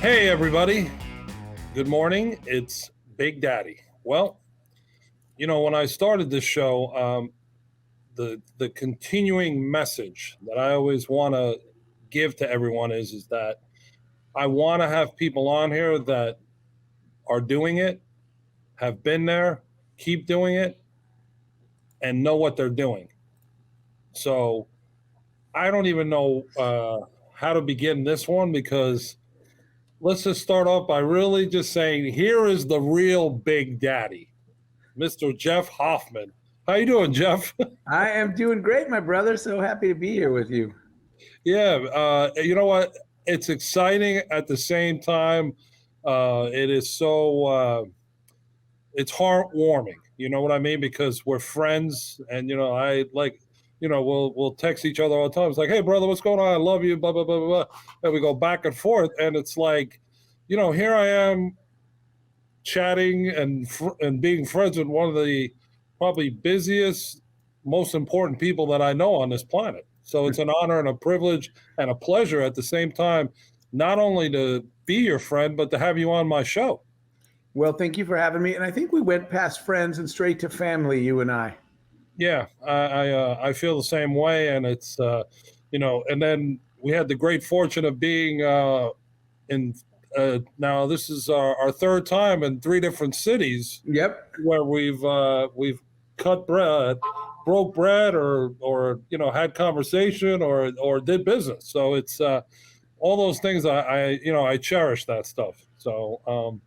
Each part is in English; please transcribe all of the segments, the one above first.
Hey, everybody. Good morning. It's Big Daddy. Well, when I started this show, the continuing message that I always want to give to everyone is that I want to have people on here that are doing it, have been there, keep doing it, and know what they're doing. So I don't even know how to begin this one because let's just start off by really just saying, here is the real Big Daddy, Mr. Jeff Hoffman. How you doing, Jeff? I am doing great, my brother. So happy to be here with you. Yeah, you know what? It's exciting at the same time. It is it's heartwarming. You know what I mean? Because we're friends, and I like, we'll text each other all the time. It's like, hey, brother, what's going on? I love you, blah blah blah blah blah, and we go back and forth, and it's like, here I am chatting and being friends with one of the probably busiest, most important people that I know on this planet. So it's an honor and a privilege and a pleasure at the same time, not only to be your friend, but to have you on my show. Well, thank you for having me. And I think we went past friends and straight to family, you and I. Yeah, I feel the same way, and it's and then we had the great fortune of being in. Now this is our third time in three different cities. Yep. Where we've cut bread, broke bread, or had conversation or did business. So it's all those things. I cherish that stuff. So,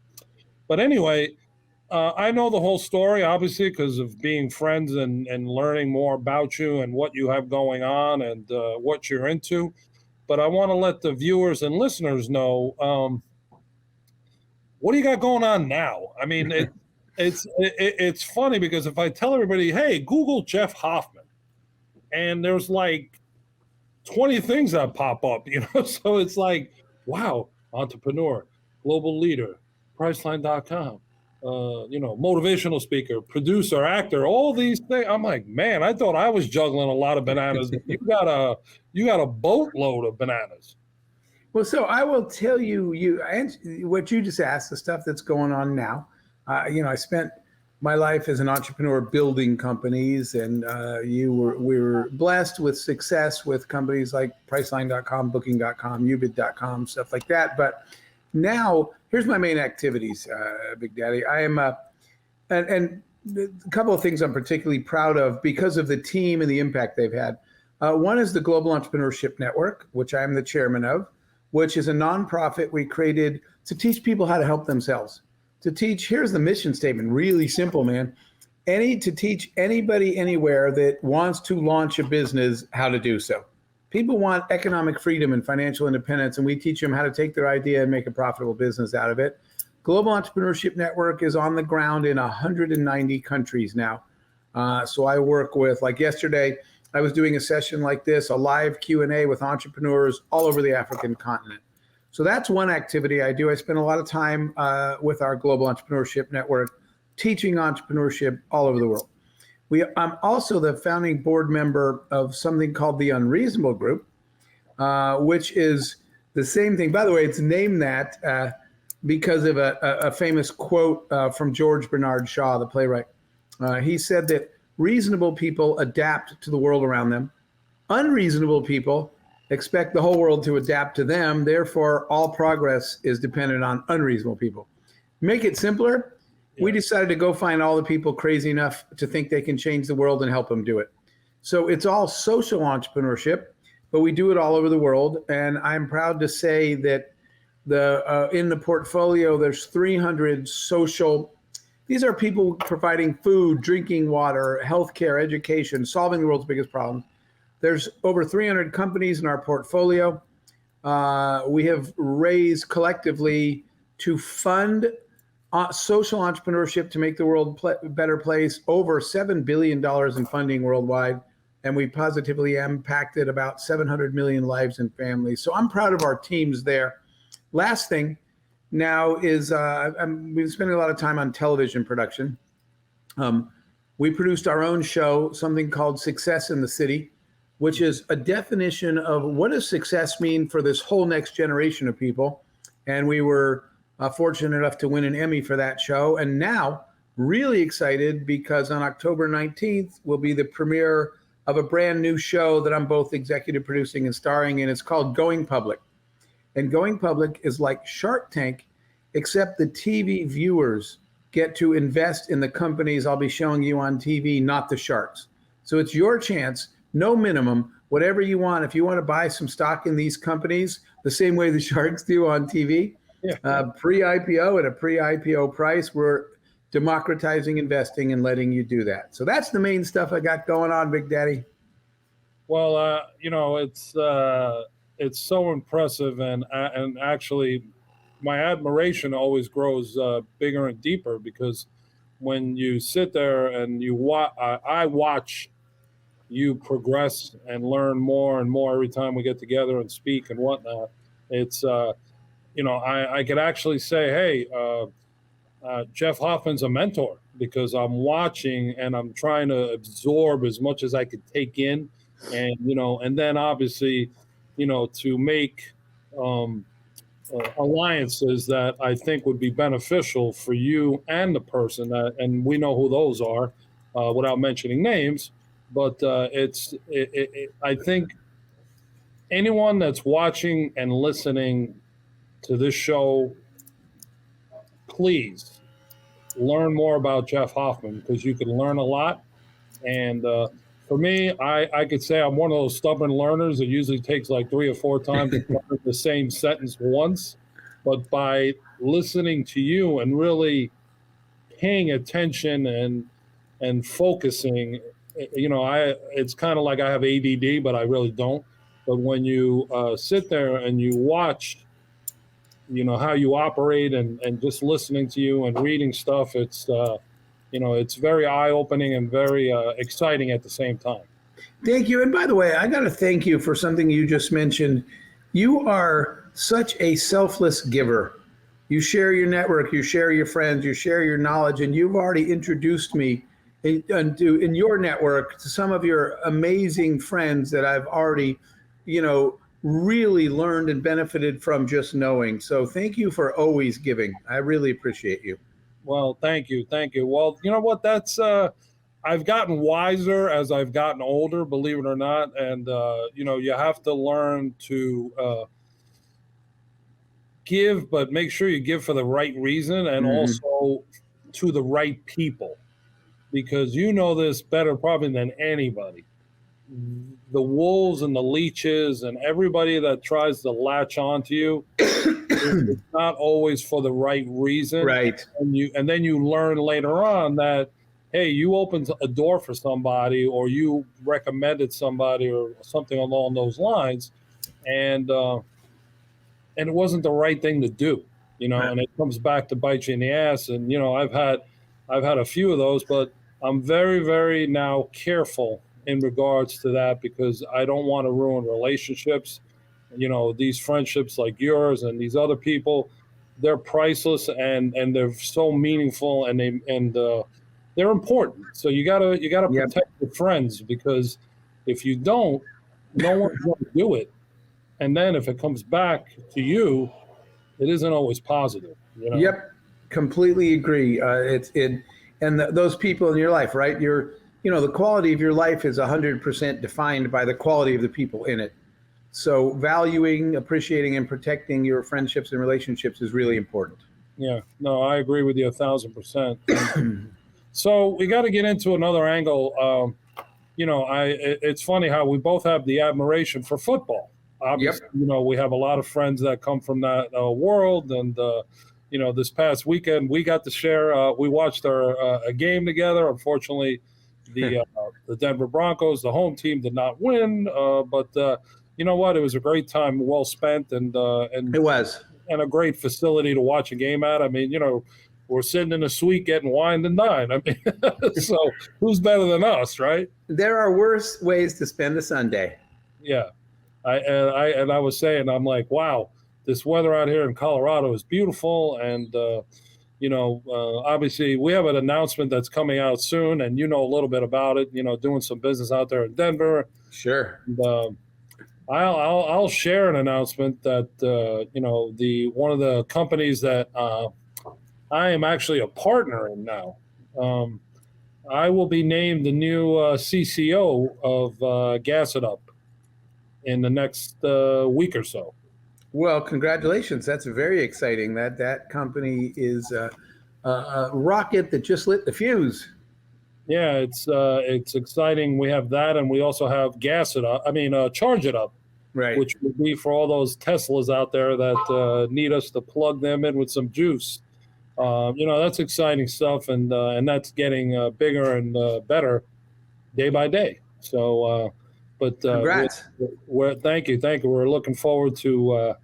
but anyway. I know the whole story, obviously, because of being friends and learning more about you and what you have going on and what you're into. But I want to let the viewers and listeners know, what do you got going on now? I mean, it's funny because if I tell everybody, hey, Google Jeff Hoffman, and there's like 20 things that pop up, so it's like, wow, entrepreneur, global leader, Priceline.com. Motivational speaker, producer, actor, all these things. I'm like, man, I thought I was juggling a lot of bananas. You got a boatload of bananas. Well, so I will tell you what you just asked, the stuff that's going on now. I spent my life as an entrepreneur building companies, and we were blessed with success with companies like Priceline.com, Booking.com, Ubid.com, stuff like that. But now, here's my main activities, Big Daddy. I am, and a couple of things I'm particularly proud of because of the team and the impact they've had. One is the Global Entrepreneurship Network, which I am the chairman of, which is a nonprofit we created to teach people how to help themselves. Here's the mission statement, really simple, man. To teach anybody anywhere that wants to launch a business how to do so. People want economic freedom and financial independence, and we teach them how to take their idea and make a profitable business out of it. Global Entrepreneurship Network is on the ground in 190 countries now. So I work with, like yesterday, I was doing a session like this, a live Q&A with entrepreneurs all over the African continent. So that's one activity I do. I spend a lot of time with our Global Entrepreneurship Network, teaching entrepreneurship all over the world. I'm also the founding board member of something called the Unreasonable Group, which is the same thing. By the way, it's named that because of a famous quote from George Bernard Shaw, the playwright. He said that reasonable people adapt to the world around them. Unreasonable people expect the whole world to adapt to them. Therefore, all progress is dependent on unreasonable people. Make it simpler. We decided to go find all the people crazy enough to think they can change the world and help them do it. So it's all social entrepreneurship, but we do it all over the world. And I'm proud to say that in the portfolio, there's 300 social. These are people providing food, drinking water, healthcare, education, solving the world's biggest problems. There's over 300 companies in our portfolio. We have raised collectively to fund social entrepreneurship to make the world a better place, over $7 billion in funding worldwide. And we positively impacted about 700 million lives and families. So I'm proud of our teams there. Last thing now is we've been spending a lot of time on television production. We produced our own show, something called Success in the City, which is a definition of what does success mean for this whole next generation of people. and we were fortunate enough to win an Emmy for that show. And now, really excited because on October 19th will be the premiere of a brand new show that I'm both executive producing and starring in. It's called Going Public. And Going Public is like Shark Tank, except the TV viewers get to invest in the companies I'll be showing you on TV, not the sharks. So it's your chance, no minimum, whatever you want. If you want to buy some stock in these companies, the same way the sharks do on TV, pre-IPO at a pre-IPO price, we're democratizing investing and letting you do that. So that's the main stuff I got going on, Big Daddy. Well, it's so impressive, and actually, my admiration always grows bigger and deeper, because when you sit there and I watch you progress and learn more and more every time we get together and speak and whatnot. It's I could actually say, hey, Jeff Hoffman's a mentor, because I'm watching and I'm trying to absorb as much as I could take in, and then obviously, to make alliances that I think would be beneficial for you and the person, and we know who those are, without mentioning names. But I think anyone that's watching and listening to this show, please learn more about Jeff Hoffman, because you can learn a lot. And for me, I could say I'm one of those stubborn learners that usually takes like 3 or 4 times to learn the same sentence once. But by listening to you and really paying attention and focusing, it's kind of like I have ADD, but I really don't. But when you sit there and you watch, how you operate, and just listening to you and reading stuff, it's it's very eye-opening and very exciting at the same time. Thank you. And by the way, I got to thank you for something you just mentioned. You are such a selfless giver. You share your network, you share your friends, you share your knowledge, and you've already introduced me in your network to some of your amazing friends that I've already, really learned and benefited from just knowing. So thank you for always giving. I really appreciate you. Well, thank you. Well, you know what? That's I've gotten wiser as I've gotten older, believe it or not, and you have to learn to give, but make sure you give for the right reason, and also to the right people, because you know this better probably than anybody. The wolves and the leeches and everybody that tries to latch onto you, it's not always for the right reason. Right. And then you learn later on that, hey, you opened a door for somebody, or you recommended somebody, or something along those lines, and it wasn't the right thing to do, Right. And it comes back to bite you in the ass. And I've had a few of those, but I'm very, very now careful in regards to that, because I don't want to ruin relationships. These friendships like yours and these other people, they're priceless, and they're so meaningful, and they're important. So you gotta protect your friends, because if you don't, no one's going to do it. And then if it comes back to you, it isn't always positive. Yep, completely agree. Those people in your life, right? The quality of your life is 100% defined by the quality of the people in it. So valuing, appreciating, and protecting your friendships and relationships is really important. Yeah, no, I agree with you 1,000%. So we got to get into another angle. It's funny how we both have the admiration for football. Obviously, we have a lot of friends that come from that world, and this past weekend we got to share. We watched a game together. Unfortunately, the Denver Broncos, the home team, did not win. But you know what? It was a great time, well spent, and It was. And a great facility to watch a game at. I mean, we're sitting in a suite getting wined and dined. I mean, so who's better than us, right? There are worse ways to spend a Sunday. Yeah. I was saying, I'm like, wow, this weather out here in Colorado is beautiful. And, obviously we have an announcement that's coming out soon, and a little bit about it, doing some business out there in Denver. Sure. And, I'll share an announcement that the one of the companies that I am actually a partner in now. Um, I will be named the new CCO of Gas It Up in the next week or so. Well, congratulations. That's very exciting. That company is a rocket that just lit the fuse. Yeah, it's exciting. We have that, and we also have Gas It Up. I mean, Charge It Up, Right. which would be for all those Teslas out there that need us to plug them in with some juice. That's exciting stuff, and that's getting bigger and better day by day. So, but Congrats. thank you. We're looking forward to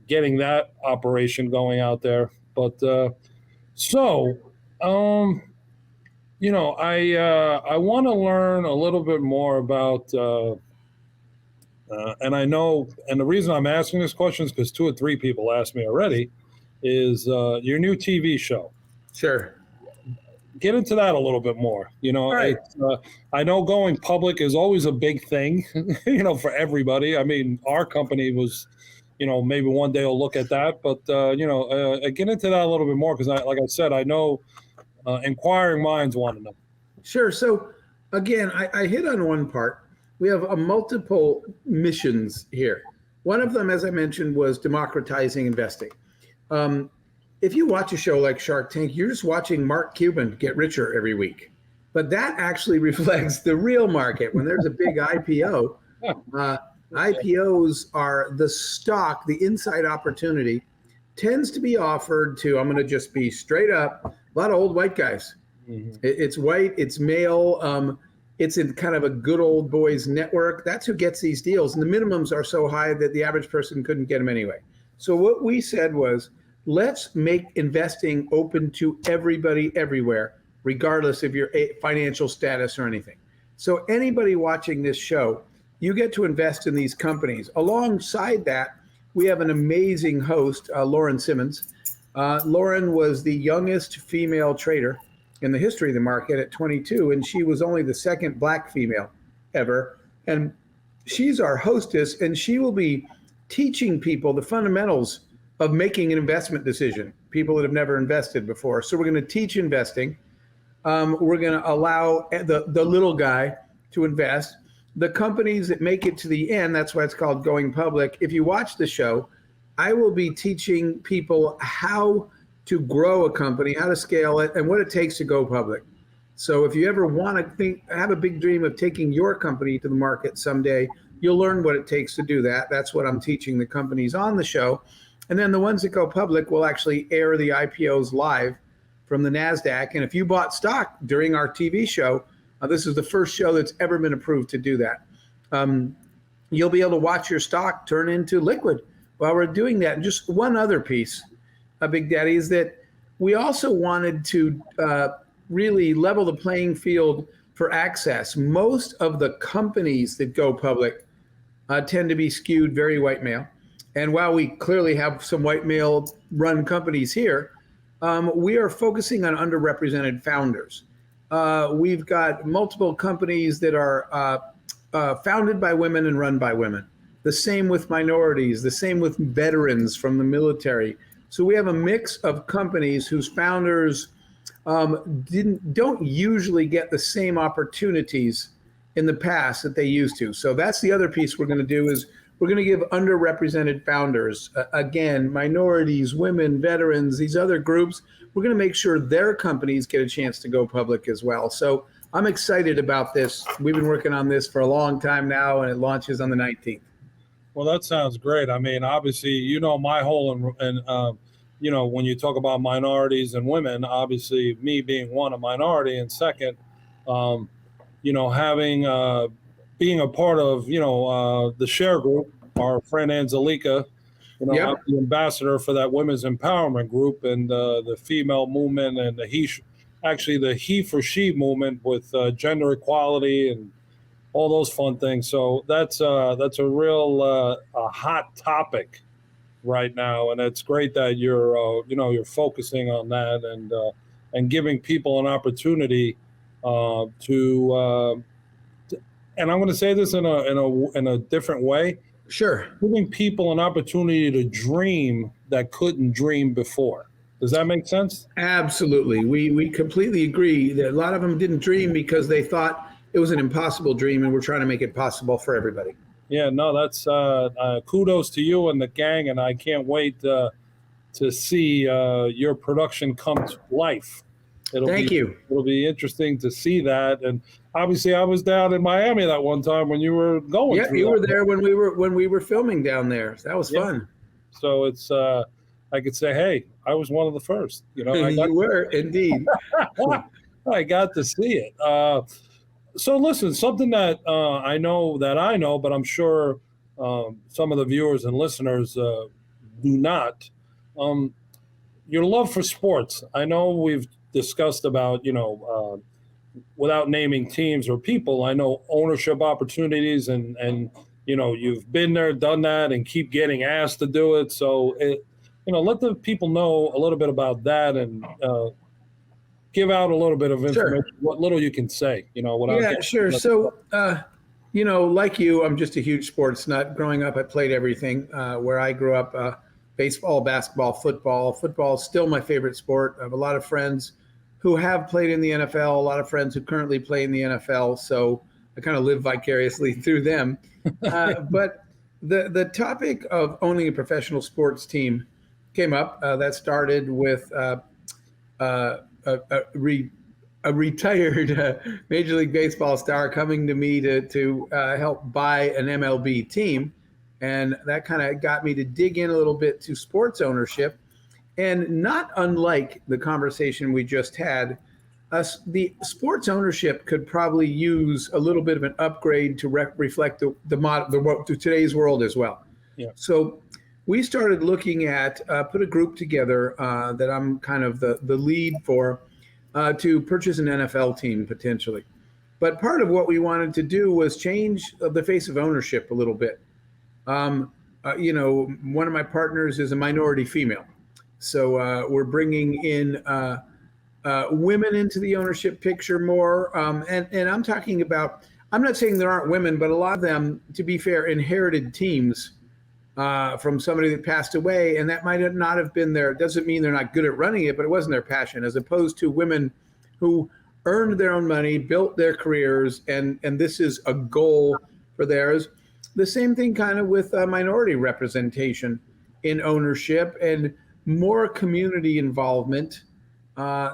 getting that operation going out there. But so, I want to learn a little bit more about. And I know, and the reason I'm asking this question is because 2 or 3 people asked me already, is your new TV show. Sure. Get into that a little bit more. All right. I know going public is always a big thing, for everybody. I mean, our company was, maybe one day I'll look at that, but get into that a little bit more because, like I said, I know inquiring minds want to know. Sure. So again, I hit on one part. We have a multiple missions here. One of them, as I mentioned, was democratizing investing. Um, if you watch a show like Shark Tank, you're just watching Mark Cuban get richer every week. But that actually reflects the real market. When there's a big IPO, IPOs are the stock, the inside opportunity tends to be offered to, I'm going to just be straight up, a lot of old white guys. Mhm. It's white, it's male, it's in kind of a good old boys network. That's who gets these deals. And the minimums are so high that the average person couldn't get them anyway. So what we said was, let's make investing open to everybody everywhere, regardless of your financial status or anything. So anybody watching this show, you get to invest in these companies. Alongside that, we have an amazing host, Lauren Simmons. Lauren was the youngest female trader in the history of the market at 22, and she was only the second Black female ever. And she's our hostess, and she will be teaching people the fundamentals of making an investment decision, people that have never invested before. So we're going to teach investing. We're going to allow the little guy to invest. The companies that make it to the end, that's why it's called Going Public. If you watch the show, I will be teaching people how to grow a company, how to scale it, and what it takes to go public. So if you ever want to have a big dream of taking your company to the market someday, you'll learn what it takes to do that. That's what I'm teaching the companies on the show. And then the ones that go public will actually air the IPOs live from the NASDAQ. And if you bought stock during our TV show, this is the first show that's ever been approved to do that. You'll be able to watch your stock turn into liquid while we're doing that. And just one other piece, Big Daddy, is that we also wanted to really level the playing field for access. Most of the companies that go public tend to be skewed very white male. And while we clearly have some white male run companies here, we are focusing on underrepresented founders. We've got multiple companies that are founded by women and run by women. The same with minorities, the same with veterans from the military. So we have a mix of companies whose founders don't usually get the same opportunities in the past that they used to. So that's the other piece we're going to do is we're going to give underrepresented founders, again, minorities, women, veterans, these other groups, we're going to make sure their companies get a chance to go public as well. So I'm excited about this. We've been working on this for a long time now, and it launches on the 19th. Well, that sounds great. I mean, obviously, my whole when you talk about minorities and women, obviously, me being one, a minority, and second, having being a part of the Share Group, our friend Angelica, Yep. I'm the ambassador for that women's empowerment group and the female movement and the he for she movement with gender equality and all those fun things. So that's a real a hot topic right now, and it's great that you're focusing on that and giving people an opportunity to and I'm going to say this in a different way, Sure. giving people an opportunity to dream that couldn't dream before. Does that make sense? Absolutely. We completely agree that a lot of them didn't dream because they thought it was an impossible dream, and we're trying to make it possible for everybody. Yeah, no, that's kudos to you and the gang, and I can't wait to see your production come to life. Thank you. It'll be interesting to see that. And obviously, I was down in Miami that one time when you were going Yeah, through you that. were there when we were filming down there. That was fun. So it's I could say, hey, I was one of the first. You were indeed. I got to see it. So listen, something that I know, but I'm sure some of the viewers and listeners do not. Um, your love for sports. I know we've discussed about, without naming teams or people, I know ownership opportunities and you've been there, done that, and keep getting asked to do it. So, let the people know a little bit about that and give out a little bit of information, Sure. what little you can say, without Yeah, getting. sure. So, like you, I'm just a huge sports nut. Growing up, I played everything. Where I grew up, baseball, basketball, football. Football is still my favorite sport. I have a lot of friends who have played in the NFL, a lot of friends who currently play in the NFL. So I kind of live vicariously through them. But the topic of owning a professional sports team came up. That started with a retired Major League Baseball star coming to me to help buy an MLB team. And that kind of got me to dig in a little bit to sports ownership. And not unlike the conversation we just had, the sports ownership could probably use a little bit of an upgrade to reflect to today's world as well. Yeah. So we started looking at, put a group together that I'm kind of the lead for, to purchase an NFL team potentially. But part of what we wanted to do was change the face of ownership a little bit. One of my partners is a minority female. So we're bringing in women into the ownership picture more. And I'm talking about, I'm not saying there aren't women, but a lot of them, to be fair, inherited teams from somebody that passed away. And that might not have been their, doesn't mean they're not good at running it, but it wasn't their passion, as opposed to women who earned their own money, built their careers, and this is a goal for theirs. The same thing kind of with minority representation in ownership and more community involvement.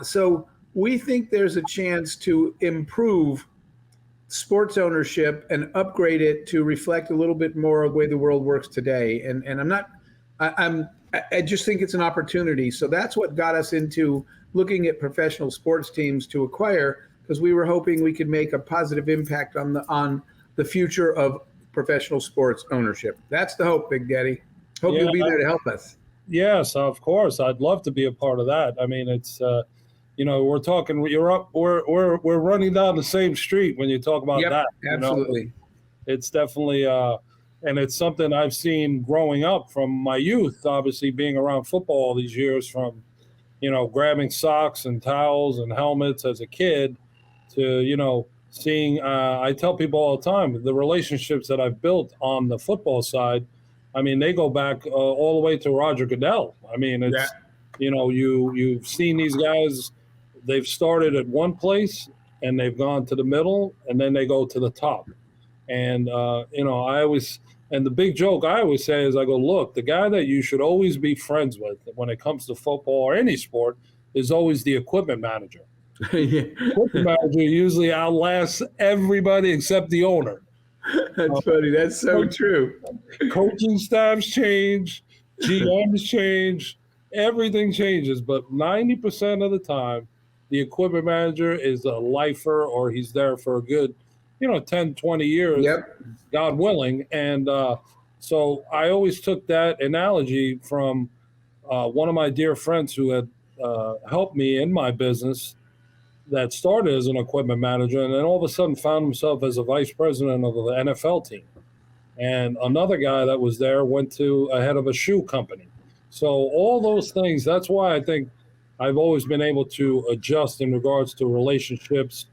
So we think there's a chance to improve sports ownership and upgrade it to reflect a little bit more of the way the world works today. And I just think it's an opportunity. So that's what got us into looking at professional sports teams to acquire, because we were hoping we could make a positive impact on the future of professional sports ownership. That's the hope, Big Daddy. Hope you'll be there to help us. Yes, of course. I'd love to be a part of that. I mean, it's we're talking. We're running down the same street when you talk about that. Absolutely. It's definitely and it's something I've seen growing up from my youth. Obviously, being around football all these years, from grabbing socks and towels and helmets as a kid to seeing. I tell people all the time the relationships that I've built on the football side. I mean, they go back all the way to Roger Goodell. I mean, it's you've seen these guys. They've started at one place and they've gone to the middle and then they go to the top. And and the big joke I always say is I go, look, the guy that you should always be friends with when it comes to football or any sport is always the equipment manager. Equipment manager usually outlasts everybody except the owner. That's funny. That's so true. Coaching staffs change, GMs change, everything changes. But 90% of the time, the equipment manager is a lifer or he's there for a good, 10, 20 years, God willing. And so I always took that analogy from one of my dear friends who had helped me in my business that started as an equipment manager and then all of a sudden found himself as a vice president of the NFL team. And another guy that was there went to a head of a shoe company. So all those things, that's why I think I've always been able to adjust in regards to relationships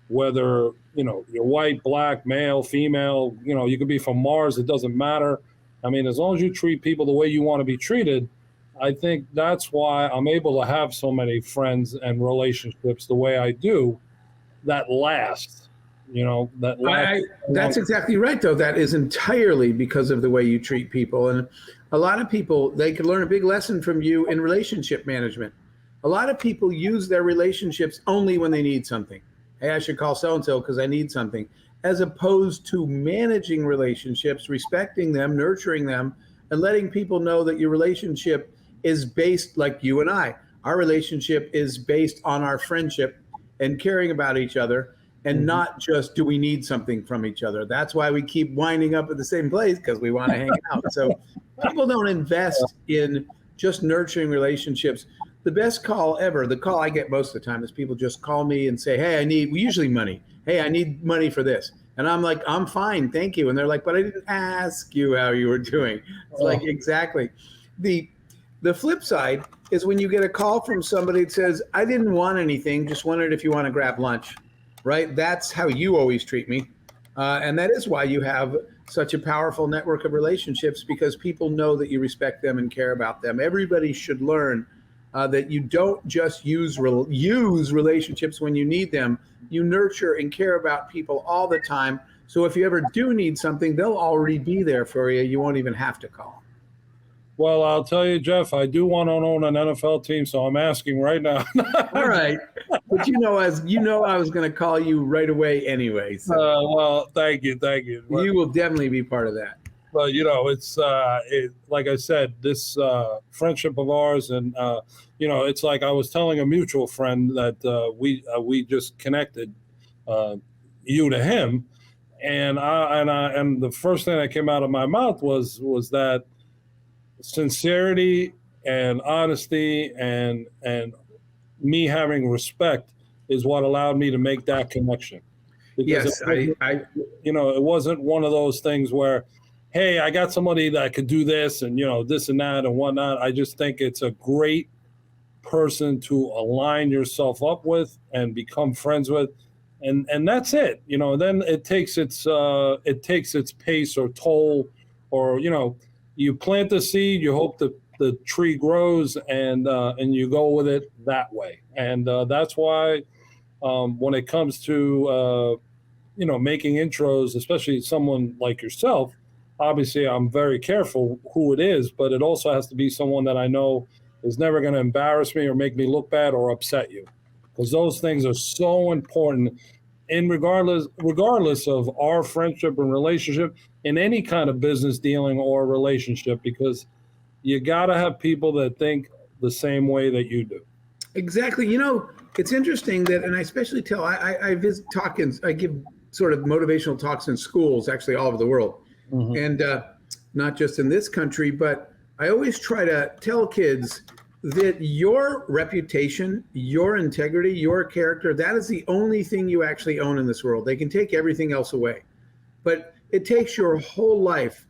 whether, you're white, black, male, female, you could be from Mars, it doesn't matter. I mean, as long as you treat people the way you want to be treated, I think that's why I'm able to have so many friends and relationships the way I do that last, that last. That's exactly right, though. That is entirely because of the way you treat people. And a lot of people, they could learn a big lesson from you in relationship management. A lot of people use their relationships only when they need something. Hey, I should call so-and-so because I need something, as opposed to managing relationships, respecting them, nurturing them, and letting people know that your relationship is based, like you and I. Our relationship is based on our friendship and caring about each other, and not just do we need something from each other. That's why we keep winding up at the same place, because we want to hang out. So people don't invest in just nurturing relationships. The best call ever, the call I get most of the time, is people just call me and say, hey, usually money. Hey, I need money for this. And I'm like, I'm fine, thank you. And they're like, but I didn't ask you how you were doing. It's like, exactly. The flip side is when you get a call from somebody that says, I didn't want anything, just wondered if you want to grab lunch, right? That's how you always treat me. And that is why you have such a powerful network of relationships, because people know that you respect them and care about them. Everybody should learn that you don't just use relationships when you need them. You nurture and care about people all the time. So if you ever do need something, they'll already be there for you. You won't even have to call. Well, I'll tell you, Jeff, I do want to own an NFL team, so I'm asking right now. All right. But I was going to call you right away anyway. So. Well, thank you. But, you will definitely be part of that. But, it's like I said, this friendship of ours, and, it's like I was telling a mutual friend that we just connected you to him. And the first thing that came out of my mouth was that sincerity and honesty and me having respect is what allowed me to make that connection. Because it wasn't one of those things where, hey, I got somebody that could do this and, this and that and whatnot. I just think it's a great person to align yourself up with and become friends with. And that's it. Then it takes its pace or toll, or, you plant the seed, you hope that the tree grows, and you go with it that way. And that's why when it comes to, making intros, especially someone like yourself, obviously I'm very careful who it is, but it also has to be someone that I know is never going to embarrass me or make me look bad or upset you, because those things are so important. And regardless of our friendship and relationship, in any kind of business dealing or relationship, because you got to have people that think the same way that you do. Exactly. It's interesting that, and I especially tell, I visit I give sort of motivational talks in schools, actually all over the world. Mm-hmm. And not just in this country, but I always try to tell kids that your reputation, your integrity, your character, that is the only thing you actually own in this world. They can take everything else away, but it takes your whole life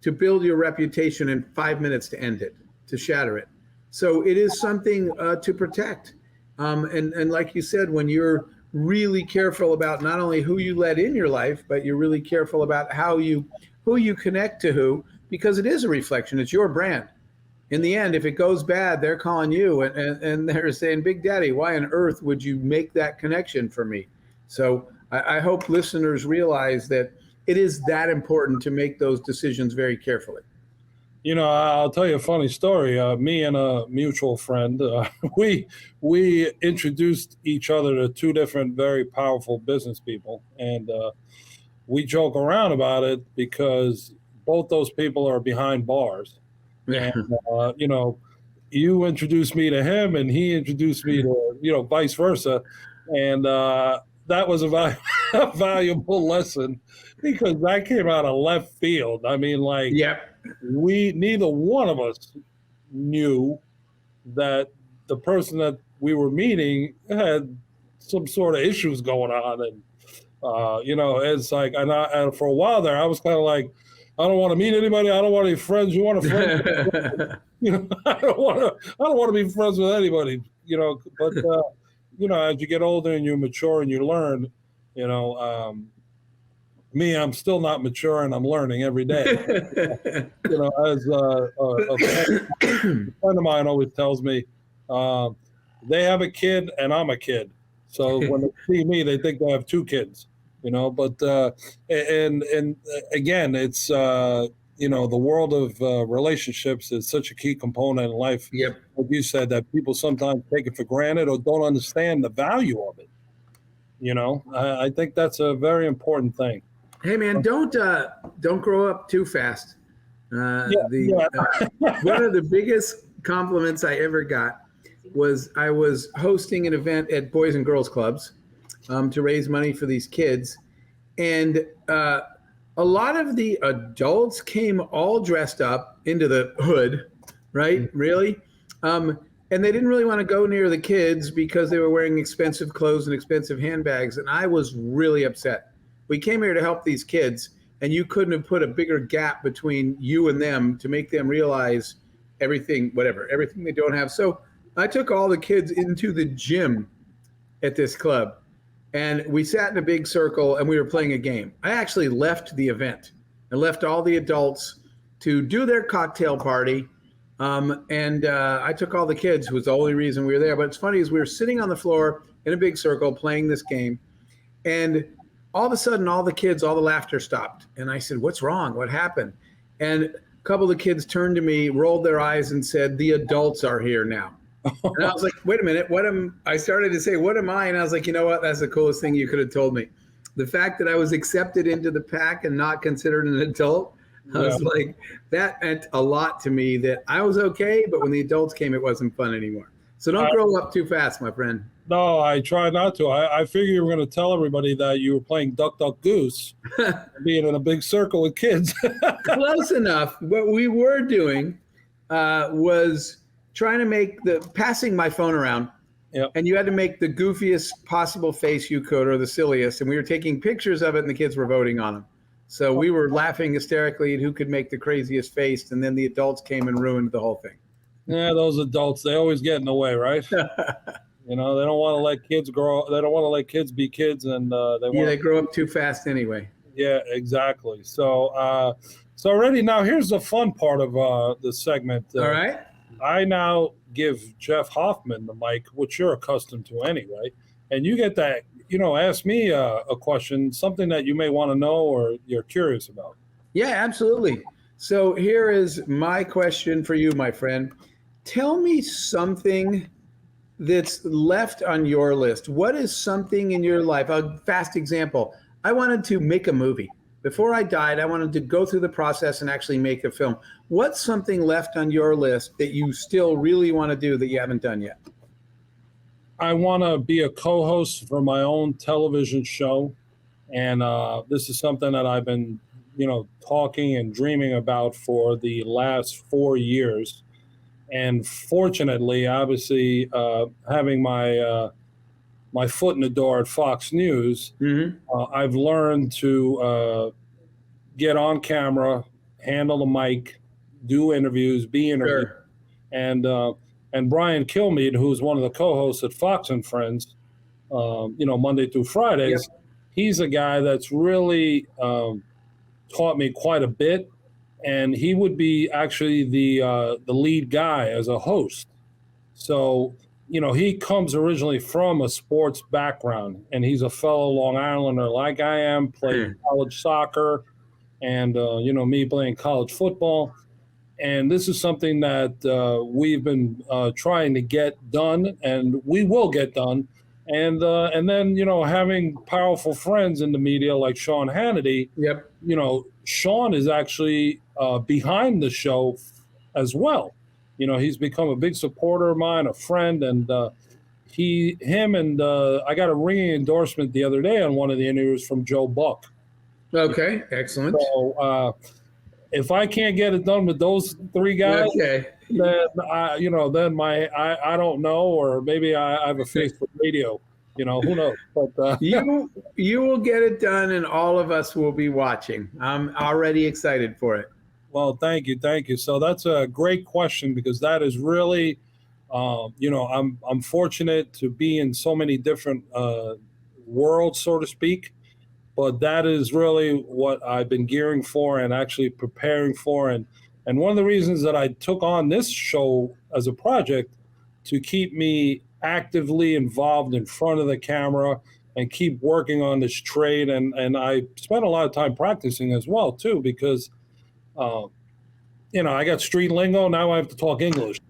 to build your reputation and 5 minutes to end it, to shatter it. So it is something to protect. And like you said, when you're really careful about not only who you let in your life, but you're really careful about who you connect to who, because it is a reflection. It's your brand. In the end, if it goes bad, they're calling you and they're saying, Big Daddy, why on earth would you make that connection for me? So I hope listeners realize that it is that important to make those decisions very carefully. I'll tell you a funny story. Me and a mutual friend, we introduced each other to two different very powerful business people. And we joke around about it because both those people are behind bars. Yeah. And, you introduced me to him and he introduced me to, vice versa. And that was a valuable lesson, because that came out of left field. I mean, neither one of us knew that the person that we were meeting had some sort of issues going on. And, it's like, and for a while there, I was kind of like, I don't want to meet anybody. I don't want any friends. You want a friend? I don't want to be friends with anybody, but, as you get older and you mature and you learn, Me, I'm still not mature, and I'm learning every day. As a friend of mine always tells me, they have a kid and I'm a kid. So when they see me, they think they have two kids, but, and again, it's, the world of relationships is such a key component in life. Yep. Like you said, that people sometimes take it for granted or don't understand the value of it. I think that's a very important thing. Hey man, don't grow up too fast. One of the biggest compliments I ever got was I was hosting an event at Boys and Girls Clubs to raise money for these kids, and a lot of the adults came all dressed up into the hood, right? Really, and they didn't really want to go near the kids because they were wearing expensive clothes and expensive handbags, and I was really upset. We came here to help these kids, and you couldn't have put a bigger gap between you and them to make them realize everything they don't have. So I took all the kids into the gym at this club, and we sat in a big circle, and we were playing a game. I actually left the event. I left all the adults to do their cocktail party, and I took all the kids, who was the only reason we were there. But it's funny, is we were sitting on the floor in a big circle playing this game, and all of a sudden, all the laughter stopped. And I said, "What's wrong? What happened?" And a couple of the kids turned to me, rolled their eyes, and said, "The adults are here now." And I was like, "Wait a minute, I started to say, what am I?" And I was like, you know what? That's the coolest thing you could have told me. The fact that I was accepted into the pack and not considered an adult, I was like, that meant a lot to me, that I was okay, but when the adults came, it wasn't fun anymore. So don't grow up too fast, my friend. No, I try not to. I figure you were going to tell everybody that you were playing Duck, Duck, Goose, being in a big circle with kids. Close enough. What we were doing was trying to passing my phone around. Yep. And you had to make the goofiest possible face you could, or the silliest. And we were taking pictures of it, and the kids were voting on them. So we were laughing hysterically at who could make the craziest face. And then the adults came and ruined the whole thing. Yeah, those adults, they always get in the way, right? They don't want to let kids grow. They don't want to let kids be kids, and they grow up too fast anyway. Yeah, exactly. So, already now, here's the fun part of the segment. All right. I now give Jeff Hoffman the mic, which you're accustomed to anyway, and you get that. Ask me a question, something that you may want to know or you're curious about. Yeah, absolutely. So here is my question for you, my friend. Tell me something that's left on your list. What is something in your life? A fast example. I wanted to make a movie. Before I died, I wanted to go through the process and actually make a film. What's something left on your list that you still really want to do that you haven't done yet? I want to be a co-host for my own television show. And this is something that I've been, talking and dreaming about for the last 4 years. And fortunately, obviously, having my foot in the door at Fox News, I've learned to get on camera, handle the mic, do interviews, be interviewed. Sure. And Brian Kilmeade, who's one of the co-hosts at Fox and Friends, Monday through Fridays, he's a guy that's really taught me quite a bit. And he would be actually the lead guy as a host. So, he comes originally from a sports background, and he's a fellow Long Islander like I am, played college soccer, and, me playing college football. And this is something that we've been trying to get done, and we will get done. And then, having powerful friends in the media like Sean Hannity, Sean is actually behind the show as well. He's become a big supporter of mine, a friend, and I got a ringing endorsement the other day on one of the interviews from Joe Buck. Okay, excellent. So if I can't get it done with those three guys, then I don't know, or maybe I have a face for radio. Who knows? But you will get it done, and all of us will be watching. I'm already excited for it. Well, thank you. So that's a great question, because that is really, I'm fortunate to be in so many different world, so to speak. But that is really what I've been gearing for and actually preparing for. And one of the reasons that I took on this show as a project to keep me actively involved in front of the camera and keep working on this trade. And I spent a lot of time practicing as well, too, because, I got street lingo. Now I have to talk English,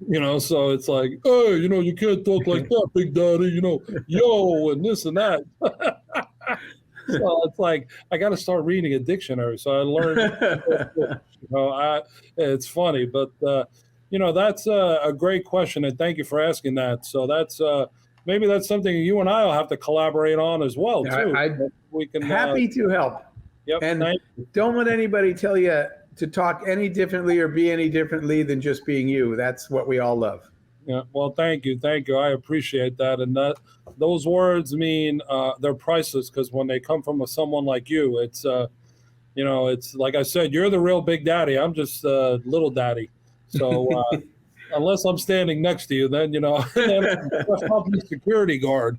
so it's like, hey, you can't talk like that, Big Daddy, yo, and this and that. So it's like, I got to start reading a dictionary. So I learned, it's funny, but, that's a great question. And thank you for asking that. So that's, maybe that's something you and I will have to collaborate on as well, too. We can happy to help. Yep. And don't let anybody tell you to talk any differently or be any differently than just being you. That's what we all love. Yeah. Well, thank you. I appreciate that. And those words mean they're priceless, because when they come from someone like you, it's it's like I said, you're the real Big Daddy. I'm just little daddy. So unless I'm standing next to you, then then I'm the security guard.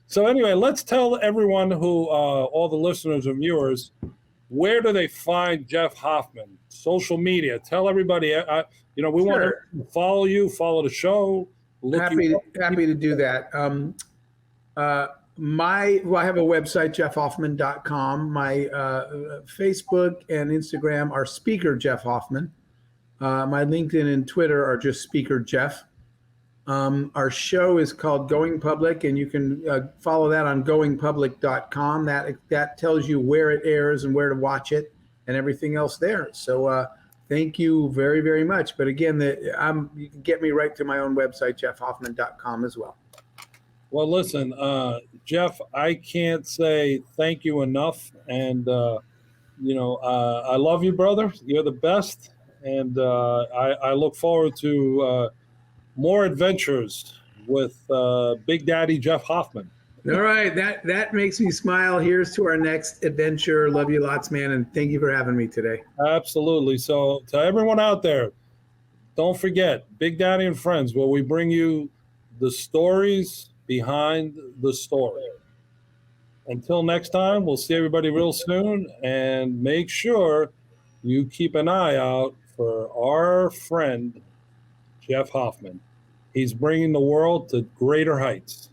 So anyway, let's tell everyone who all the listeners and viewers, where do they find Jeff Hoffman? Social media. Tell everybody. We want to follow you, follow the show. Happy to do that. I have a website, jeffhoffman.com. My Facebook and Instagram are Speaker Jeff Hoffman. My LinkedIn and Twitter are just Speaker Jeff. Our show is called Going Public, and you can follow that on goingpublic.com. That tells you where it airs and where to watch it and everything else there. So thank you very, very much. But again, you can get me right to my own website, jeffhoffman.com as well. Well, listen, Jeff, I can't say thank you enough. And, I love you, brother. You're the best. And I look forward to more adventures with Big Daddy Jeff Hoffman. All right. That makes me smile. Here's to our next adventure. Love you lots, man. And thank you for having me today. Absolutely. So to everyone out there, don't forget Big Daddy and Friends, where we bring you the stories behind the story. Until next time, we'll see everybody real soon, and make sure you keep an eye out for our friend, Jeff Hoffman. He's bringing the world to greater heights.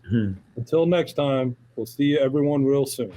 Until next time, we'll see everyone real soon.